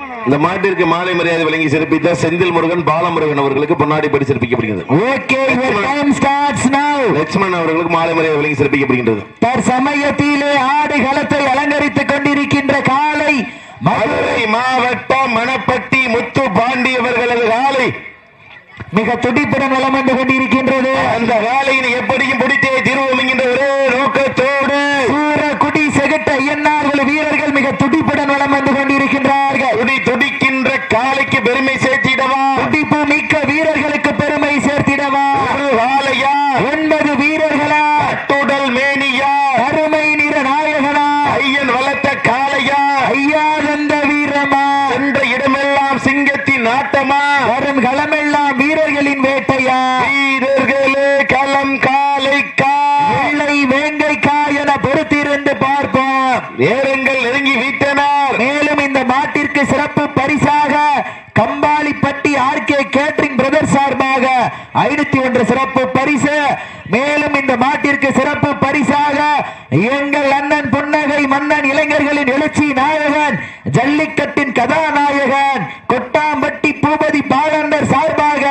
இந்த மாட்டிற்கு மாலை மரியாதை வழங்கி சிறப்பித்த செந்தில் முருகன் பாலமுருகன் அவர்களுக்கு பொன்னாடி படி சிறப்பிக்கப்படுகிறது. லட்சுமணன் அவர்களுக்கு மாலை மரியாதை வழங்கி சிறப்பிக்கப்படுகின்றது. தற்சமயத்திலே ஆடுகளத்தை அலங்கரித்துக் கொண்டிருக்கின்ற காலை மதுரை மாவட்டம் மணப்பட்டி முத்து பாண்டி அவர்களது காலை மிக துடிப்புடன் வலம் வந்து கொண்டிருக்கின்றது. அந்த காலையின் எப்படியும் பிடித்தே திருவோம் என்கின்ற ஒரே நோக்கத்தோடு சூரக்குடி செகட்ட ஐயன்னார்கள் வீரர்கள் மிக துடிப்புடன் வலம் வந்து கொண்டிருக்கின்றார்கள். துடிக்கின்ற காலைக்கு பெருமை சேர்த்திடவா, துடிப்பு மிக்க வீரர்களுக்கு பெருமை சேர்த்திடவா, ஒரு காலையா 9 வீரர்களா, அட்டுடல் மேனியா, அருமை நிற நாயகனா, ஐயன் வளர்த்த காலையா, ஐயா வந்த வீரமா, என்ற இடமெல்லாம் சிங்கத்தின் ஆட்டமா, வரும் களமெல்லாம் வீரர்களின் வேட்டையா, வீரர்களே களம் காலைக்கா, வெள்ளை வேங்கைக்கா என பொறுத்திருந்து பார்ப்போம். நேரங்கள் நெருங்கி விட்டனர். மேலும் இந்த மாட்டிற்கு சிறப்பு பரிசாக கம்பாலிப்பட்டி ஆர்கே கேட்டரிங் பிரதர் சார்பாக 501 சிறப்பு பரிசு. மேலும் இந்த மாட்டிற்கு சிறப்பு பரிசாக எங்கள் அண்ணன் புன்னகை மன்னன் இளைஞர்களின் எழுச்சி நாயகன் ஜல்லிக்கட்டின் கதாநாயகன் கொட்டாம்பட்டி பூபதி பாலண்டர் சார்பாக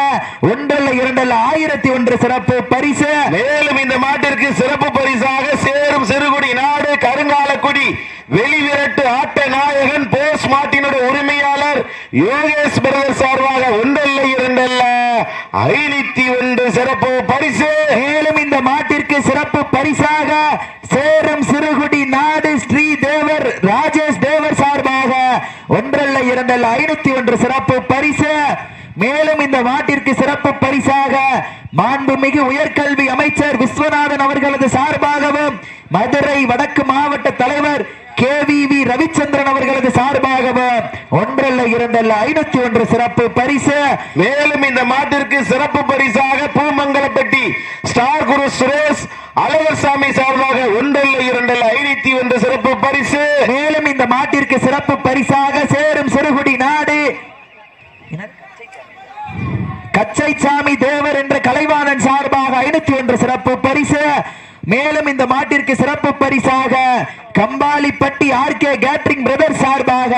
1,2,1,001 சிறப்பு பரிசு. மேலும் இந்த மாட்டிற்கு சிறப்பு பரிசாக சேரும் சிறுகுடி நாடு கருங்காலக்குடி வெளிவிரட்டு ஆட்ட நாயகன் போஸ் மாட்டினுடைய உரிமையாளர் யோகேஷ் பிரதர் சார்பாக 1,2,501 சிறப்பு பரிசு. மேலும் இந்த மாட்டிற்கு சிறப்பு பரிசாக சேரும் சிறுகுடி நாடு ஸ்ரீ தேவர் ராஜேஷ் தேவர் சார்பாக 1,2,501 சிறப்பு பரிசு. மேலும் இந்த மாட்டிற்கு சிறப்பு பரிசாக மாண்புமிகு உயர்கல்வி அமைச்சர் விஸ்வநாதன் அவர்களது சார்பாகவும் மதுரை வடக்கு மாவட்ட தலைவர் KVV ரவிச்சந்திரன் அவர்களது சார்பாகவும் 1,2,501 சிறப்பு பரிசு. மேலும் இந்த மாட்டிற்கு சிறப்பு பரிசாக பூமங்கலப்பட்டி ஸ்டார் குரு சுரேஷ் அழகர்சாமி சார்பாக 1,2,501 சிறப்பு பரிசு. மேலும் இந்த மாட்டிற்கு சிறப்பு பரிசாக சேரும் சிறுகுடி நாடு கச்சைசாமி தேவர் என்ற கலைவாணன் சார்பாக 501 சிறப்பு பரிசு. மேலும் இந்த மாட்டிற்கு சிறப்பு பரிசாக கம்பாலிப்பட்டி ஆர்கே கேட்டரிங் பிரதர் சார்பாக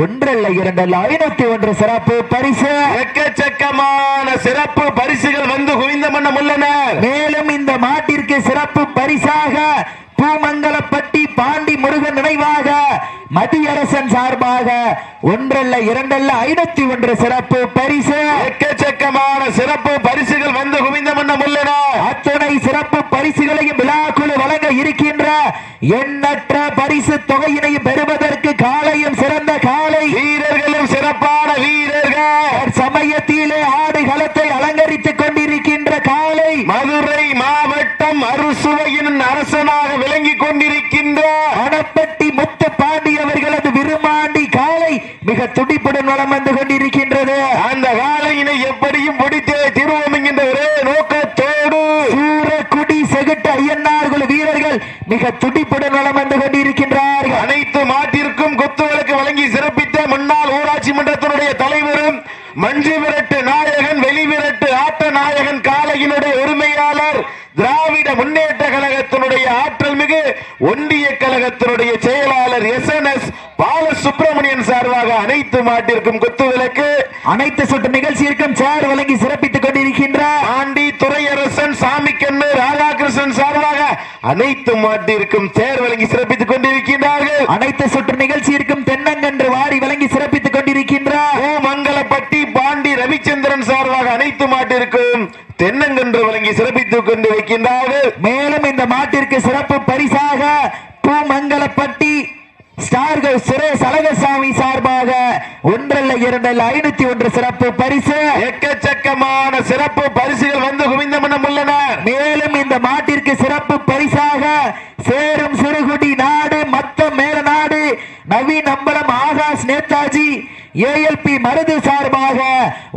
1,2,501 சிறப்பு பரிசு. எக்கச்சக்கமான சிறப்பு பரிசுகள் வந்து குவிந்த மன்னம் உள்ளன. மேலும் இந்த மாட்டிற்கு சிறப்பு பரிசாக பூமங்கலப்பட்டி பாண்டி முருகன் நினைவாக மதியரசன் சார்பாக 1,2,501 சிறப்பு பரிசு. எக்கச்சக்கமான சிறப்பு பரிசுகள் வந்து குவிந்த மன்னம் உள்ளன. அத்தனை சிறப்பு பரிசுகளையும் விழாக்குழு வழங்க இருக்கின்ற எண்ணற்ற பரிசு தொகையினையும் பெறுவதற்கு காலையும் சிறந்த காலை வீரர்களும் சிறப்பான வீரர்கள் சமயத்திலே ஆடுகளத்தை அலங்கரித்துக் கொண்டிருக்கின்ற காலை மதுரை மாவட்டம் அறுசுவையின் அரசனாக விளங்கிக் கொண்டிருக்கின்ற மணப்பட்டி முத்து பாண்டி அவர்களது விருமாண்டி காலை மிக துடிப்புடன் வலம் வந்து கொண்டிருக்கின்றது. அந்த காலையினை எப்படியும் பிடித்தே திருவோம் என்கின்ற ஒரே நோக்கத்தோடு சூரக்குடி செகுட்டு ஐயன்னார்கள் வீரர்கள் மிக துடிப்புடன் வலம் வந்து கொண்டிருக்கின்றார்கள். அனைத்து மாட்டிற்கும் குத்துவிளக்கு வழங்கி சிறப்பித்த முன்னாள் ஊராட்சி மன்றத்தினுடைய தலைவரும் மஞ்சு விரட்டு நாயகன் வெளிவிரட்டு ஆட்ட நாயகன் காலையினுடைய உரிமையாளர் திராவிட முன்னேற்ற கழகத்தினுடைய ஆற்றல் மிகு ஒன்றிய கழகத்தினுடைய செயலாளர் SNS பாலசுப்ரமணியன் சார்பாக அனைத்து மாட்டிற்கும் குத்துவிளக்கு அனைத்து சுற்று நிகழ்ச்சியிற்கும் சேர் வழங்கி சிறப்பித்துக் கொண்டிருக்கின்ற ஆண்டி துரையரசன் சாமிக்கண்ணு ராதாகிருஷ்ணன் சார்பாக அனைத்து மாட்டிற்கும் சேர் வழங்கி சிறப்பித்துக் கொண்டிருக்கின்றார்கள். அனைத்து சுற்று நிகழ்ச்சியிற்கும் தென்னங்கன்று வாரி வழங்கி சிறப்பித்துக் கொண்டிருக்கின்ற மங்களப்பட்டி பாண்டி ரவிச்சந்திரன் சார்பாக அனைத்து மாட்டிற்கும் தென்னங்கன்று வழங்கி சிறப்பித்துக் கொண்டிருக்கின்றார்கள். மேலும் இந்த மாட்டிற்கு சிறப்பு பரிசாக பூமங்கலப்பட்டி ஸ்டார்கள் சுரேஷ் அழகசாமி சார்பாக 1,2,501 சிறப்பு பரிசு. எக்கச்சக்கமான சிறப்பு பரிசுகள் வந்து குவிந்த மன்னம் உள்ளன. மேலும் இந்த மாட்டிற்கு சிறப்பு பரிசாக சேரும் சிறுகுடி நாடு மத்த மேலநாடு நவீன் அம்பலம் ஆகாஷ் நேதாஜி ALP மருது சார்பாக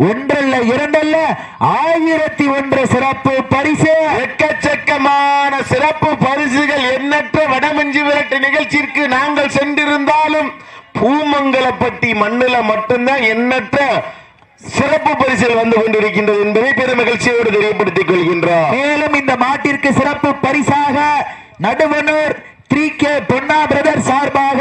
1,2,1,001 சிறப்பு பரிசு. எக்கச்சக்கமான சிறப்பு பரிசுகள் எண்ணற்ற வடமஞ்சி விரட்டு நிகழ்ச்சிக்கு நாங்கள் சென்றிருந்தாலும் பூமங்கலப்பட்டி மண்ணில மட்டும்தான் எண்ணற்ற சிறப்பு பரிசுகள் வந்து கொண்டிருக்கின்றது என்பதை பெருமகிழ்ச்சியோடு தெரியப்படுத்திக் கொள்கின்றோம். மேலும் இந்த மாட்டிற்கு சிறப்பு பரிசாக நடுவனூர் 3K பொன்னா பிரதர் சார்பாக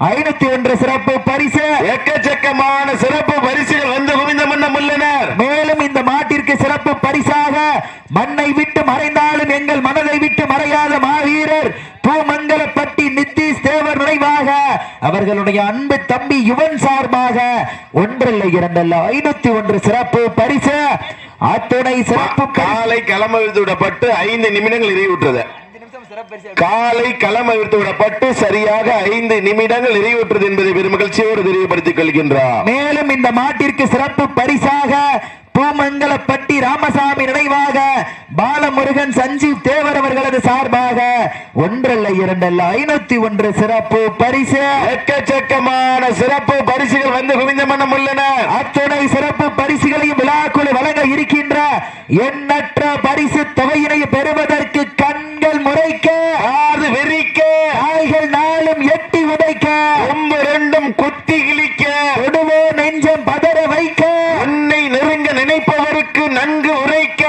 501 சிறப்பு பரிசு. எக்கச்சக்கமான சிறப்பு பரிசுகள் வந்து குவிந்த மன்னம் உள்ளனர். மேலும் இந்த மாட்டிற்கு சிறப்பு பரிசாக மண்ணை விட்டு மறைந்தாலும் எங்கள் மனதை விட்டு மறையாத மாவீரர் பூமங்கலப்பட்டி நித்தீஷ் தேவர் நினைவாக அவர்களுடைய அன்பு தம்பி யுவன் சார்பாக 1 இல்லை 2 அல்ல 501 சிறப்பு பரிசு. அத்துணை சிறப்பு காலை களமவிழ்த்து விடப்பட்டு 5 நிமிடங்கள் நிறைவுற்றது. காலை களமவிழ்த்து விடப்பட்டு சரியாக 5 நிமிடங்கள் நிறைவுற்றது என்பதை பெருமகிழ்ச்சியோடு தெரியப்படுத்திக் கொள்கின்றார். மேலும் இந்த மாட்டிற்கு சிறப்பு பரிசாக பூமங்கலப்பட்டி ராமசாமி நினைவாக பாலமுருகன் சஞ்சீவ் தேவர் அவர்களது சார்பாக 1 அல்ல 2 அல்ல 501 சிறப்பு பரிசு. எக்கச்சக்கமான சிறப்பு பரிசுகள் வந்து குவிந்த மன்னம் உள்ளன. அத்துணை சிறப்பு பரிசுகளையும் விழாக்குழு வழங்க இருக்கின்ற எண்ணற்ற பரிசு தொகையினை பெறுவதற்கு கண்கள் முறைக்க ஆறு வெறிக்க காய்கள் நாளும் எட்டி உதைக்க கொம்பு 2 குத்தி கிழிக்க கொடுவோ நெஞ்சம் பதற வைக்க உன்னை நெருங்க நினைப்பவருக்கு நன்கு உரைக்க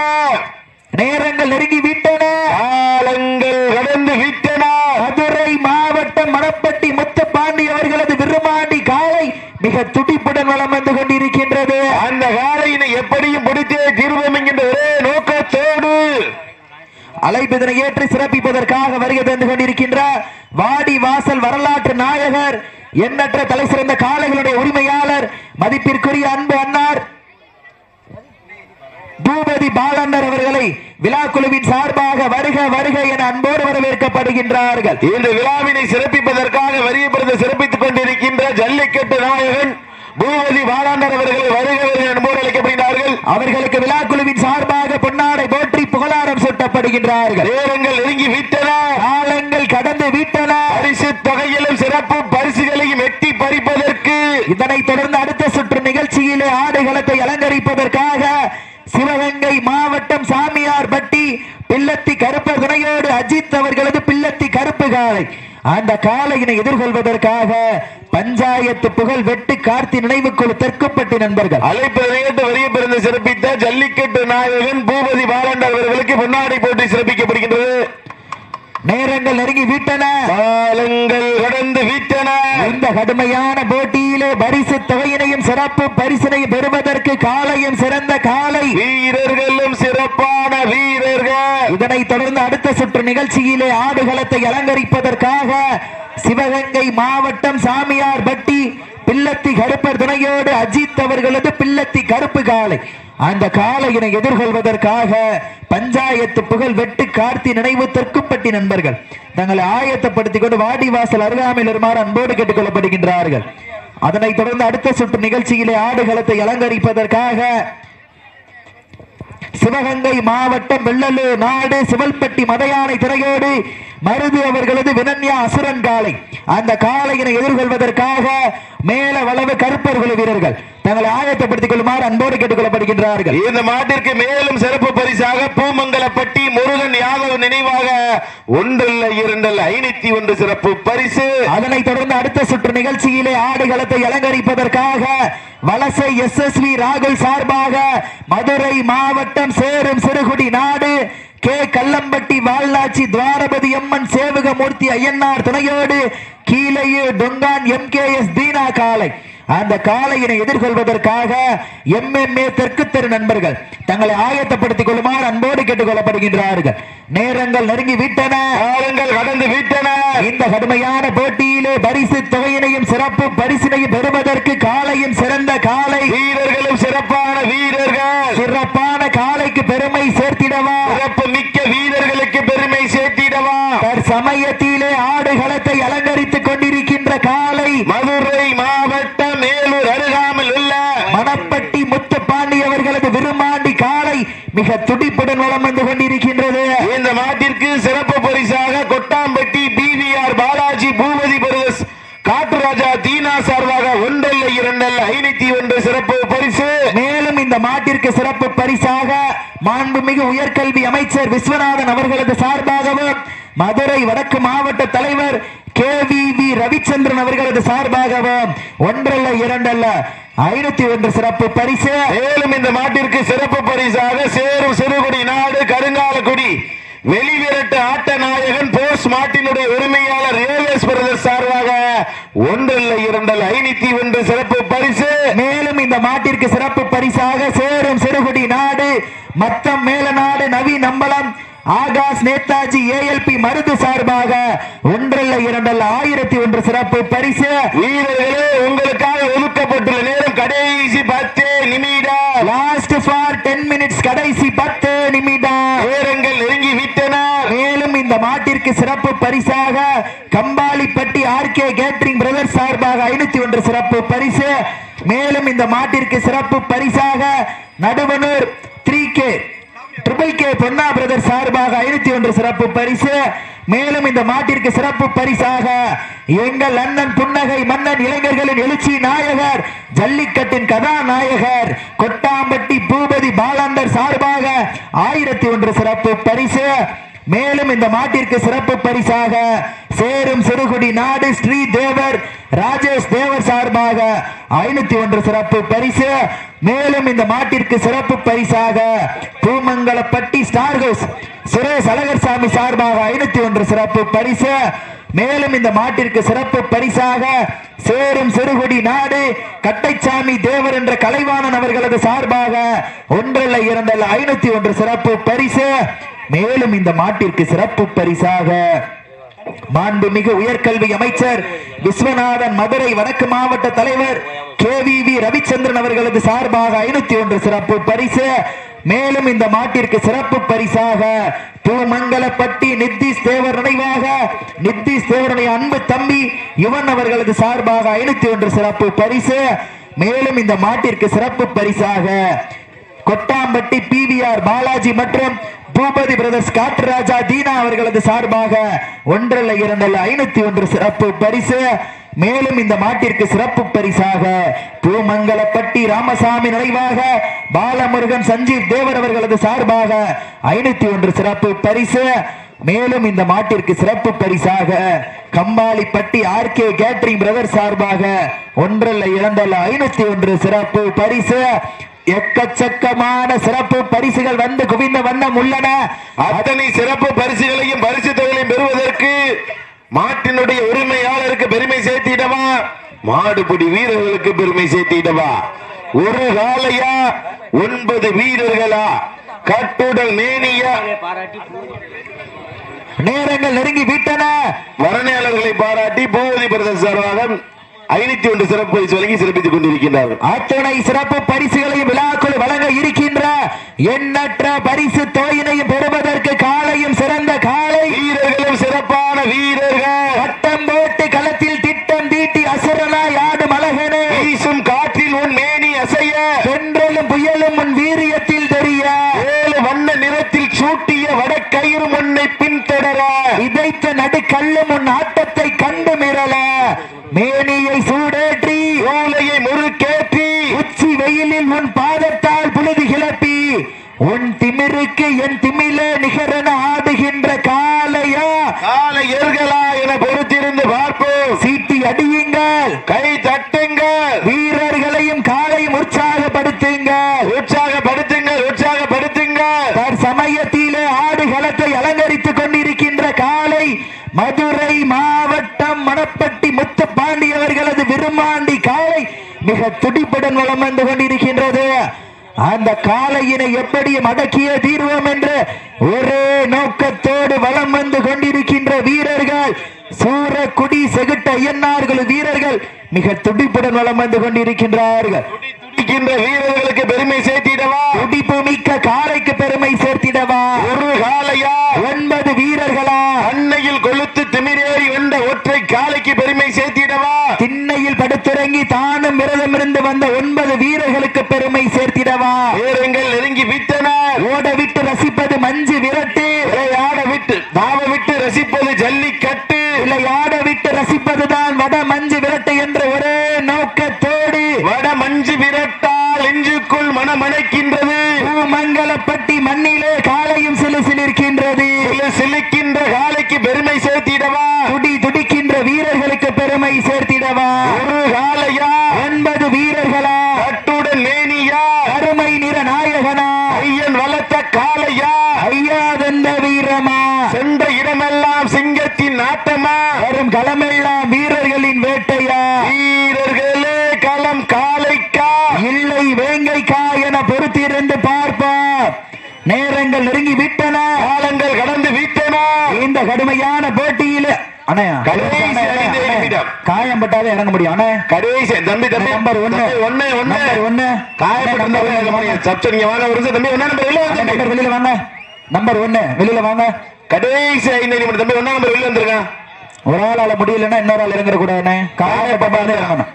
நேரங்கள் நெருங்கி விட்டன, காலங்கள் கடந்து விட்டன. மதுரை மாவட்டம் மணப்பட்டி முத்துப்பாண்டி அவர்களது விருமாண்டி காலை மிக துடிப்புடன் வலம் வந்து கொண்டிருக்கின்றது. அந்த காலையினை எப்படியும் பிடித்தே தீர்வோம் என்கின்ற ஒரே நோக்கத்தோடு அழைப்பிதனை ஏற்று சிறப்பிப்பதற்காக வருகை தந்து கொண்டிருக்கின்ற வாடி வாசல் வரலாற்று நாயகர் எண்ணற்ற தலை சிறந்த காளைகளுடைய உரிமையாளர் மதிப்பிற்குரிய அன்பு அன்னார் பூபதி பாலண்ணர் அவர்களை விழாக்குழுவின் சார்பாக வருக வருக என அன்போடு வரவேற்கப்படுகின்றார்கள். இந்த விழாவினை சிறப்பிப்பதற்காக வரியப்படுத்த சிறப்பித்துக் கொண்டிருக்கின்ற ஜல்லிக்கட்டு நாயகன் பூபதி பாலாண்டர் அவர்களை வருக வருக அன்போடு அழைக்கப்படுகிறார்கள். அவர்களுக்கு விழாக்குழுவின் சார்பாக பொன்னாடை போற்றி புகழாரம் சூட்டப்படுகின்றார்கள். நேரங்கள் நெருங்கி விட்டன, காலங்கள் கடந்து விட்டன. பரிசு தொகையிலும் சிறப்பு பரிசுகளையும் எட்டி பறிப்பதற்கு இதனைத் தொடர்ந்து அடுத்த சுற்று நிகழ்ச்சியிலே ஆடுகளத்தை அலங்கரிப்பதற்காக சிவகங்கை மாவட்டம் சாமியார்பட்டி பிள்ளத்தி கருப்பர் துணையோடு அஜித் அவர்களது பிள்ளத்தி கருப்பு காளை அந்த காளையினை எதிர்கொள்வதற்காக பஞ்சாயத்து புகழ் வெட்டு கார்த்தி நினைவுக்குழு தெற்குப்பட்டி நண்பர்கள் அழைப்பதை வரிய பிறந்து சிறப்பித்த ஜல்லிக்கட்டு நாயகன் பூபதி பாலாண்டர் அவர்களுக்கு பொன்னாடை போட்டி சிறப்பிக்கப்படுகின்றது. நேரங்கள் நெருங்கி விட்டன, காலங்கள் கடந்து விட்டன. இந்த கடுமையான போட்டியிலே பரிசு தொகையினையும் சிறப்பு பரிசினையும் பெறுவதற்கு காளையும் சிறந்த காளை வீரர்களும் சிறப்பான வீரர்கள். இதனைத் தொடர்ந்து அடுத்த சுற்று நிகழ்ச்சியிலே ஆடுகளத்தை அலங்கரிப்பதற்காக சிவகங்கை மாவட்டம் சாமியார்பட்டி பிள்ளத்தி கருப்பர் துணையோடு அஜித் அவர்களது பிள்ளத்தி கருப்பு காளை அந்த காளையினை எதிர்கொள்வதற்காக பஞ்சாயத்து புகழ் வெட்டு கார்த்தி நினைவு தெற்குப்பட்டி நண்பர்கள் தங்களை ஆயத்தப்படுத்திக் கொண்டு வாடிவாசல் அருகாமையில் வருமாறு அன்போடு கேட்டுக் கொள்ளப்படுகின்றார்கள். அதனைத் தொடர்ந்து அடுத்த சுற்று நிகழ்ச்சியிலே ஆடுகளத்தை அலங்கரிப்பதற்காக சிவகங்கை மாவட்டம் வெள்ளலூர் நாடு சிவல்பட்டி மதையானை திரையோடு மருது அவர்களது வினன்யா அசுரன் காளை அந்த காளையினை எதிர்கொள்வதற்காக மேல வளவு கருப்பர் குழு வீரர்கள் தங்களை ஆயத்தப்படுத்திக் கொள்ளுமாறு அன்போடு கேட்டுக் கொள்ளப்படுகின்றார்கள். இந்த மாட்டிற்கு மேலும் சிறப்பு பரிசாக பூமங்கலப்பட்டி முருகன் யாதவ் நினைவாக 1 அல்ல 2 அல்ல 501 சிறப்பு பரிசு. அதனைத் தொடர்ந்து அடுத்த சுற்று நிகழ்ச்சியிலே ஆடுகளத்தை அலங்கரிப்பதற்காக வலசை SSV ராகுல் சார்பாக மதுரை மாவட்டம் சேரும் சிறுகுடி நாடு கே கல்லம்பட்டி வால்நாச்சி துவாரபதி அம்மன் சேவகமூர்த்தி ஐயனார் துணையோடு கீழையே டொங்கான் MKS தீனா காளை அந்த காளையினை எதிர்கொள்வதற்காக MMA தெற்கு தெரு நண்பர்கள் தங்களை ஆயத்தப்படுத்திக் கொள்ளுமாறு அன்போடு கேட்டுக் கொள்ளப்படுகின்றார்கள். நேரங்கள் நெருங்கி விட்டன, காலங்கள் கடந்து விட்டன. இந்த கடுமையான போட்டியிலே பரிசு தொகையினையும் சிறப்பு பரிசினையும் பெறுவதற்கு காளையும் சிறந்த காளை வீரர்களும் சிறப்பான வீரர்கள். சிறப்பான காளைக்கு பெருமை சேர்த்திடவா, சிறப்பு மிக்க வீரர்களுக்கு பெருமை சேர்த்திடவா சமயத்திலே ஆடுகளத்தை அலங்கரித்துக் கொண்டிருக்கின்ற காளை மதுரை மாவட்டம் மேலூர் அருகாமல் உள்ள மணப்பட்டி முத்துப்பாண்டி அவர்களது விருமாண்டி காளை மிக துடிப்புடன் வலம் வந்து கொண்டிருக்கின்றது. இந்த மாட்டிற்கு சிறப்பு பரிசாக கொட்டாம்பட்டி BVR பாலாஜி பூபதி பிரதர்ஸ் காட்டுராஜா தீனா சார்பாக 1 அல்ல 2 அல்ல 501 சிறப்பு பரிசு. மேலும் இந்த மாட்டிற்கு சிறப்பு பரிசாக மாண்புமிகு உயர்கல்வி அமைச்சர் விஸ்வநாதன் அவர்களது சார்பாகவும் மதுரை வடக்கு மாவட்ட தலைவர் KVV ரவிச்சந்திரன் அவர்களது சார்பாகவும் 1 அல்ல 2 அல்ல 501 சிறப்பு பரிசு. மேலும் இந்த மாட்டிற்கு சிறப்பு பரிசாக சேரும் சிறுகுடி நாடு கருங்காலக்குடி வெளிவிரட்டு ஆட்ட நாயகன் போஸ் மாட்டினுடைய உரிமையாளர் ஏஎஸ் பிரதர்ஸ் சார்பாக 1-2 சிறப்பு பரிசு. மேலும் இந்த மாட்டிற்கு சிறப்பு பரிசாக சேரும் சிறுகுடி நாடு மத்தம் மேலநாடு நவீன் அம்பலம் ஆகாஷ் நேதாஜி ஏஎல்பி மருது சார்பாக 1-2 சிறப்பு பரிசு. வீரர்களே, உங்களுக்காக ஒதுக்கப்பட்டுள்ள நேரம் கடைசி 10 நிமிடம். Last for 10 minutes. கடைசி 10 நிமிடம். நேரங்கள் நெருங்கி விட்டன. மேலும் இந்த மாட்டிற்கு சிறப்பு பரிசாக கம்பாலிப்பட்டி ஆர்கே கேட்டரிங் பிரதர்ஸ் சார்பாக 501 சிறப்பு பரிசு. மேலும் இந்த மாட்டிற்கு சிறப்பு பரிசாக நடுவனூர் 3K பொன்னா பிரதர் சார்பாக 501 சிறப்பு பரிசு. மேலும் இந்த மாட்டிற்கு சிறப்பு பரிசாக எங்கள் அண்ணன் புன்னகை மன்னன் இளைஞர்களின் எழுச்சி நாயகர் ஜல்லிக்கட்டின் கதாநாயகர் கொட்டாம்பட்டி பூபதி பாலாந்தர் சார்பாக 1001 சிறப்பு பரிசு. மேலும் இந்த மாட்டிற்கு சிறப்பு பரிசாக சேரும் சிறுகுடி நாடு ஸ்ரீ தேவர் ராஜேஷ் தேவர் சார்பாக 501 சிறப்பு பரிசு. மேலும் இந்த மாட்டிற்கு சிறப்பு பரிசாக பூமங்கலப்பட்டி ஸ்டார் ஹவுஸ் சுரேஷ் அழகர்சாமி சார்பாக 501 சிறப்பு பரிசு. மேலும் இந்த மாட்டிற்கு சிறப்பு பரிசாக சேரும் சிறுகுடி நாடு கட்டைச்சாமி தேவர் என்ற கலைவாணன் அவர்களது சார்பாக 1-2 சிறப்பு பரிசு. மேலும் இந்த மாட்டிற்கு சிறப்பு பரிசாக மாண்புமிகு உயர்கல்வி அமைச்சர் விஸ்வநாதன் மதுரை வடக்கு மாவட்ட தலைவர் KVV ரவிச்சந்திரன் அவர்களது சார்பாக 501 சிறப்பு பரிசு. மேலும் இந்த மாட்டிற்கு சிறப்பு பரிசாக பூமங்கலப்பட்டி நித்தீஷ் தேவர் நினைவாக நித்தீஷ் தேவருடைய அன்பு தம்பி யுவன் அவர்களது சார்பாக 501 சிறப்பு பரிசு. மேலும் இந்த மாட்டிற்கு சிறப்பு பரிசாக கொட்டாம்பட்டி PVR பாலாஜி மற்றும் பூபதி பிரதர்ஸ் காட்டுராஜா தீனா அவர்களது சார்பாக 1-2 சிறப்பு பரிசு. மேலும் இந்த மாட்டிற்கு சிறப்பு பரிசாக பூமங்கலப்பட்டி ராமசாமி நினைவாக பாலமுருகன் சஞ்சீவ் தேவர் அவர்களது சார்பாக 501 சிறப்பு பரிசு. மேலும் இந்த மாட்டிற்கு சிறப்பு பரிசாக கம்பாலிப்பட்டி ஆர்கே கேட்டரிங் பிரதர் சார்பாக 1-2 சிறப்பு பரிசு. எக்கச்சக்கமான சிறப்பு பரிசுகள் வந்து குவிந்த வண்ணம் உள்ளன. அத்தனை சிறப்பு பரிசுகளையும் பரிசு தொகையையும் பெறுவதற்கு மாட்டினுடைய உரிமையாளருக்கு பெருமை சேர்த்திடவா, மாடுபிடி வீரர்களுக்கு பெருமை சேர்த்திடவா? ஒரு காலையா 9 வீரர்களா? கட்டுடல் மேனியா? நேரங்கள் நெருங்கி விட்டன. வர்ணனையாளர்களை பாராட்டி பூபதி பிரதர்ஸ் சார்பாக 501 சிறப்பு பரிசு வழங்கி சிறப்பித்துக் கொண்டிருக்கின்றார்கள். அத்தனை சிறப்பு பரிசுகளையும் விழாக்குள் வழங்க இருக்கின்ற எண்ணற்ற பரிசு தொகையினையும் பெறுவதற்கு காலையும் சிறந்த காலை வீரர்களும் சிறப்பான வீரர்கள் வட்டம் போட்டு களத்தில் திட்டம் தீட்டி அசுரனாய் ஆடும் அழகனே வீசும் காற்றில் உன் மேனி அசைய தென்றலும் புயலும் உன் வீரியத்தில் தெரிய 7 வண்ண நிறத்தில் சூட்டிய வடக்கயிறு உன்னை பின்தொடர இதைத்த நடுக்கல்லும் உன் ஆட்டத்தை கண்டு மிரள மேனியை சூடேற்றி ஓலையை முறுக்கேற்றி உச்சி வெயிலில் உன் பாதத்தால் புழுதி கிளப்பி உன் திமிருக்கு என் திமிலே நிகரென ஆடுகின்ற காளையா காளையர்களா என பொறுத்திருந்து பார்ப்போம். சீட்டி அடியுங்கள், கை தட்டுங்கள், வீரர்களையும் காளையும் உற்சாகப்படுத்துங்கள், உற்சாகப்படுத்துங்கள், உற்சாகப்படுத்துங்கள். தற்சமயத்திலே ஆடுகளத்தை அலங்கரித்துக் கொண்டிருக்கின்ற காளை மதுரை மாவட்டம் மணப்பட்டி முத்துப்பாண்டி அவர்களது விருமாண்டி காளை மிக துடிப்புடன் வலம் வந்து கொண்டிருக்கின்றது. அந்த காளையினை எப்படியும் அடக்கிய தீர்வோம் என்று ஒரே நோக்கத்தோடு வலம் வந்து கொண்டிருக்கின்ற வீரர்கள் சூரக்குடி செகுட்ட ஐயன்னார்கள் வீரர்கள் மிக துடிப்புடன் வலம் வந்து கொண்டிருக்கின்றார்கள். வீரர்களுக்கு பெருமை சேர்த்திடவா, துடிப்பு மிக்க காளைக்கு பெருமை சேர்த்திடவா? ஒரு காளையா 9 வீரர்களா? அன்னையில் கொளுத்து திமிரேறி வந்த ஒற்றை காளைக்கு பெருமை சேர்த்திடவா? திண்ணையில் படுத்திறங்கி தானும் விரதமிருந்து வந்த 9 வீரர்களுக்கு பெருமை சேர்த்திடவா? வீரங்கள் நெருங்கி விட்டன. ஓட விட்டு ரசிப்பது மஞ்சு விரட்டு, விளையாட விட்டு தாவ விட்டு ரசிப்பது ஜல்லிக்கட்டு, விளையாட விட்டு ரசிப்பதுதான் வட மஞ்சு விரட்டு என்ற ஒரே நோக்கத்தோடு வட மஞ்சு விரட்டால் நெஞ்சுக்குள் மனமணைக்கின்றது. பூமங்கலப்பட்டி மண்ணிலே காளையும் சிலுசிலிருக்கின்றது. சிலுக்கின்ற காளைக்கு பெருமை சேர்த்திடவா, துடி துடிக்கின்ற வீரர்களுக்கு பெருமை சேர்த்திடவா? ஒரு காளையா 9 வீரர்களா? கட்டுடன் மேனியா அருமை நிற நாயகனா? ஐயன் வளர்த்த காளையா ஐயாதந்த வீரமா? கடுமையான போட்டியில் அண்ணா கடைசி 5 நிமிடம். காயம் பட்டாவே இறங்க முடியும் அண்ணா. கடைசி தம்பி நம்பர் 1 காயப்பட்ட சப்சனிங்க வாங்க ஒரு தம்பி நம்பர் வெளியில வாங்க. நம்பர் 1 வெளியில வாங்க. கடைசி 5 நிமிடம் தம்பி 1 நம்பர் வெளியில வந்திருக்கான். ஒரு ஆளால முடியலன்னா இன்னொரு ஆள் இறங்கிட கூடாதுண்ணே. காயப்பட்டாலே இறங்கணும்.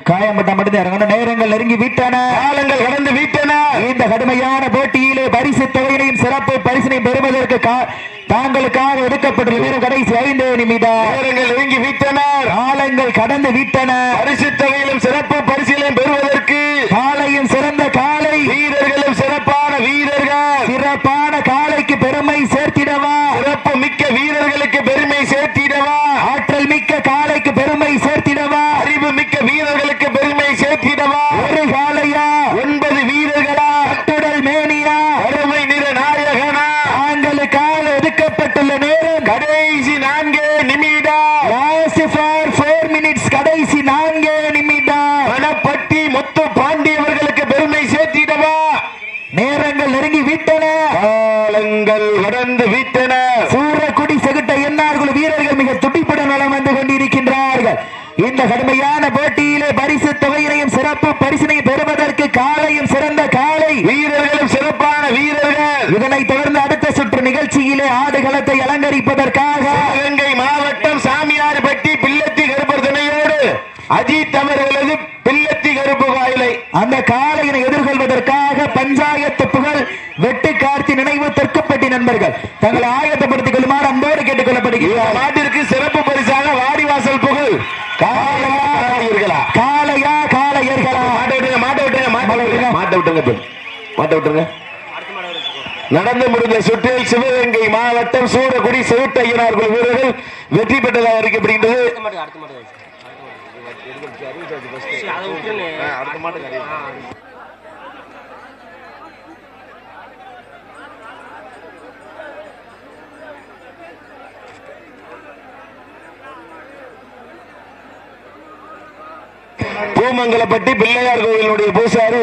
காயம்பட்ட மட்டும் இறங்கணும். நேரங்கள் நெருங்கி விட்டன, காலங்கள் கடந்து விட்டன. இந்த கடுமையான போட்டியிலே பரிசு தொகையினையும் சிறப்பு பரிசினை பெறுவதற்கு தாங்களுக்காக ஒதுக்கப்பட்டுள்ள நேரம் கடைசி 5 நிமிடம். நேரங்கள் நெருங்கி விட்டன, காலங்கள் கடந்து விட்டன. பரிசு தொகையிலும் சிறப்பு பரிசிலையும் பெறுவதற்கு காலையும் சிறந்த காலை, வீரர்களும் சிறப்பான வீரர்கள், சிறப்பான காலைக்கு பெருமை சேர்த்திடவா, சிறப்பு மிக்க வீரர்களுக்கு பெருமை சேர்த்திடவா, ஆற்றல் மிக்க காலைக்கு பெருமை சேர்த்திடவா, அறிவு மிக்க வீரர்களுக்கு பெருமை சேர்த்திடவா, ஒரு காலையா 9 வீரர்களா, கட்டுடல் மேனியா, அருமை நிற நாயகனா, தாங்களுக்காக ஒதுக்கப்பட்டுள்ள நேரம் கடைசி 4 நிமிடம். Last for 4 minutes. கடைசி 4 நிமிடம். பணப்பட்டி முத்து பாண்டியவர்களுக்கு பெருமை சேர்த்திடவா, நேரங்கள் நெருங்கி விட்டன, காலங்கள் கடந்து விட்டன. சூரக்குடி செகுட்ட எண்ணார்கள் வீரர்கள் மிக துடிப்புடன் வலம் வந்து கொண்டிருக்கின்றார்கள். இந்த கடுமையான போட்டியிலே பரிசு தொகையினையும் சிறப்பு பரிசினையும் பெறுவதற்கு காலையும் சிறந்த காலை, வீரர்களும் சிறப்பான வீரர்கள். இதனைத் தொடர்ந்து அடுத்த சுற்று நிகழ்ச்சியிலே ஆடுகளத்தை அலங்கரிப்பதற்காக சிவகங்கை மாவட்டம் சாமியார்பட்டி பிள்ளத்தி கருப்பர் துணையோடு அஜித் அவர்களது பிள்ளத்தி கருப்பு காயிலை அந்த காலையினை எதிர்கொள்வதற்காக பஞ்சாயத்து புகழ் வெட்டு கார்த்தி நினைவு தெற்குப்பட்டி நண்பர்கள் தங்களை ஆயத்தப்படுத்திக் கொள்ளுமாறு அன்போடு கேட்டுக் கொள்ளப்படுகிறார். நாட்டிற்கு சிறப்பு பரிசாக வாடிவாசல் புகழ் காளையா காளையர்களா மாட்ட விட்டுருங்க. நடந்து முடிந்த சுற்றில் சிவகங்கை மாவட்டம் சூரக்குடி செவுட்டையனார்கள் வீரர்கள் வெற்றி பெற்றதாக அறிக்கப்படுகின்றது. பூமங்கலப்பட்டி பிள்ளையார் கோவிலுடைய பூசாரி